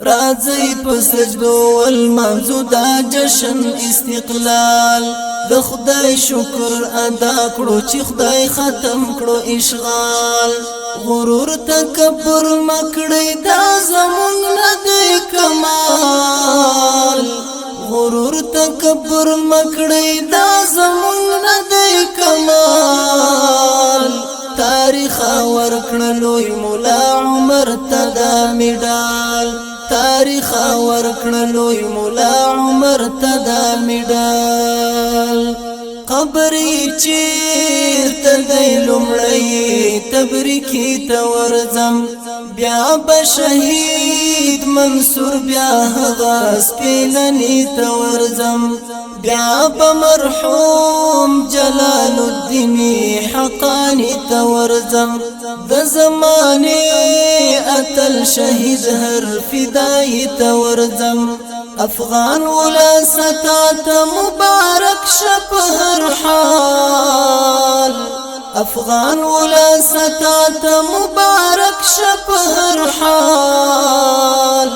راځي په سجدو والمانځو دا جشن استقلال د خدای شکر ادا کړو چې خدای ختم کړو اشغال غرور تکبر مکړی دا زمونږ نه دی کمال غرور تکبر مکړی دا زمونږ نه دی کمال تاریخ ورکړلوی مولا عمر تدا میډال تاریخ ورکړلوی مولا عمر تدا میډال قبرې چیرته دی لومړی تبریکې ته ورځم بیا به شهید منصور بیا هغه سپېلنې ته ورځم بیا به مرحوم جلال الدین حقانی ته ورځم د زمانې اتل شهید هر فدای ته ورځم افغان ولاستا ته مبارک شپ هر حال افغان ولاستا ته مبارک شپ هر حال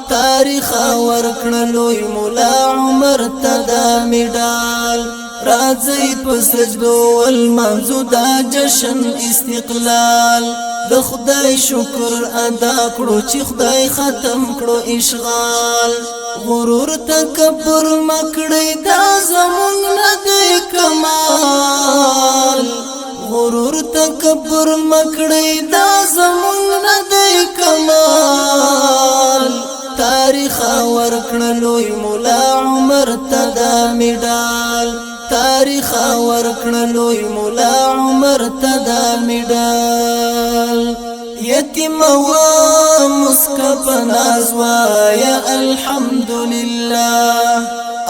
تاریخ ورکړلوی مولا عمر تدا میډال راځي په سجدو والمانځو دا جشن استقلال د خدای شکر ادا کړو چې خدای ختم کړو اشغال غرور تکبر مکړی دا زمونږ نه دی کمال غرور تکبر مکړی دا زمونږ نه دی کمال تاریخ ورکړلوی مولا عمر تدا میډال تاریخ ورکړلوی مولا عمر تدا میډال یتیم و مسکب نازوا یا الحمدلله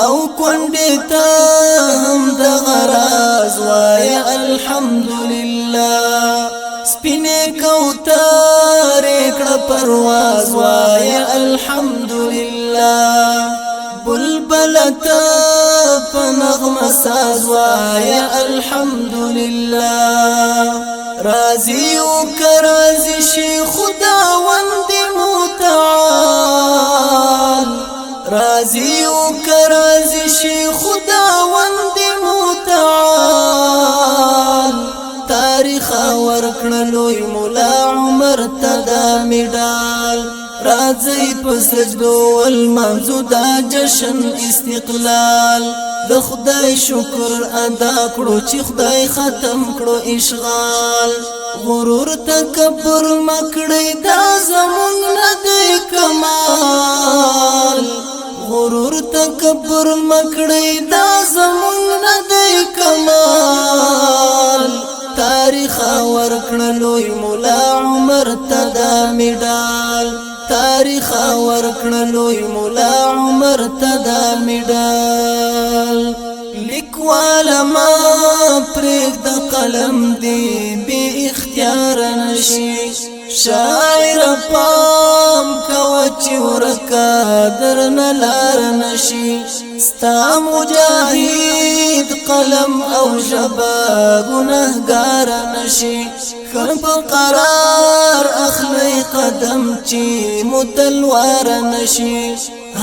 او کونډې ته هم د غراز وای الحمدلله سپینې کوترې کړه پرواز وای الحمدلله بلبل ته په نغمه ساز وای الحمدلله راضي وکرازي شي خداوند متعال راضي وکرازي شي خداوند متعال تاریخ ورکړلوی مولا عمر تدا میډال راځي په سجدو والمانځو دا جشن استقلال د خدای شکر ادا کړو چې خدای ختم کړو اشغال غرور تکبر مکړی دا زمونږ نه دی کمال غرور تکبر مکړی دا زمونږ نه دی کمال تاریخ ورکړلوی مولا عمر تدا میډال تاریخ ورکړلوی مولا عمر تدا میډال لیکوال ما پرېږ د قلم دی بی اختیار نشي شاعر پام کوه چې ورکه درنه لار نشي ستا مجاهد قلم او ژبه ګنهګار نشي ښه په قرار اخلی قدم چې متلوار نشي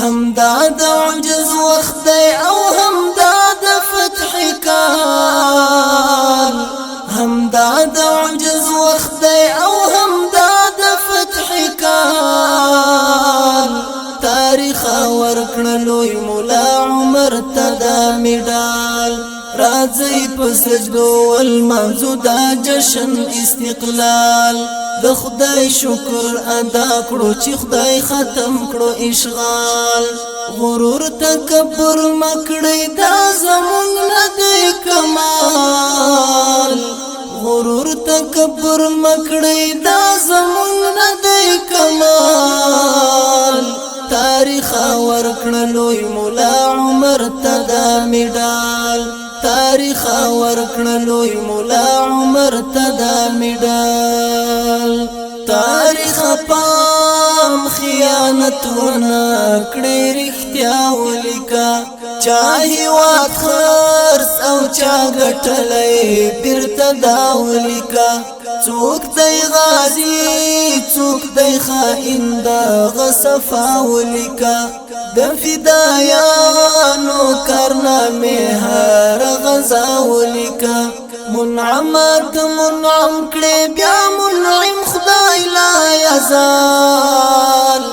همدا د عجز وخت دی او همدا د فتح کال همدا د عجز وخت دی او همدا د فتح کال تاریخ ورکړلوی مولا عمر تدا میډال راځي په سجدو والمانځو دا جشن استقلال د خدای شکر ادا کړو چې خدای ختم کړو اشغال غرور تکبر مکړی دا زمونږ نه دی کمال غرور تکبر مکړی دا زمونږ نه دی کمال تاریخ ورکړلوی مولا عمر تدا میډال تاریخ ورکړلوی مولا عمر تدا میډال تاریخ پام خیا خیانت ونکړې رښتیا ولیکا چا هیواد خرڅ او چا ګټلې بیرته دا ولیکا څوک دی غازی څوک دی خائن دغه صفا ولیکا د فدایانو کارنامې هر غزا ولیکا منعمت منعم کړي بیا منعم خدای لا یزال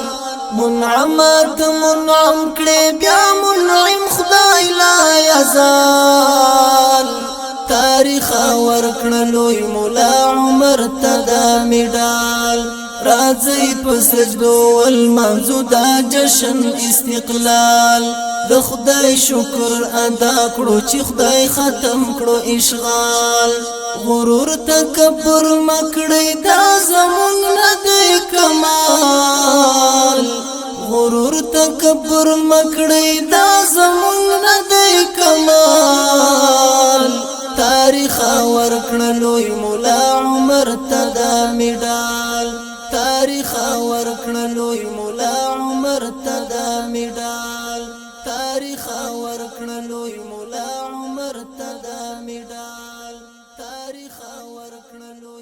منعمت منعم کړي بیا منعم خدای لا یزال تاریخ ورکړلوی مولا عمر تدا میډال راځي په سجدو والمنزو دا جشن استقلال د خدای شکر ادا کړو چې خدای ختم کړو اشغال غرور تکبر مکړی دا زمونږ نه دی کمال غرور تکبر مکړی دا زمونږ نه دی کمال تاریخ ورکړلوی مولا عمر تدا میډال تاریخ ورکړلوی مولا عمر تدا میډال تاریخ ورکړلوی مولا عمر تدا میډال تاریخ ورکړلوی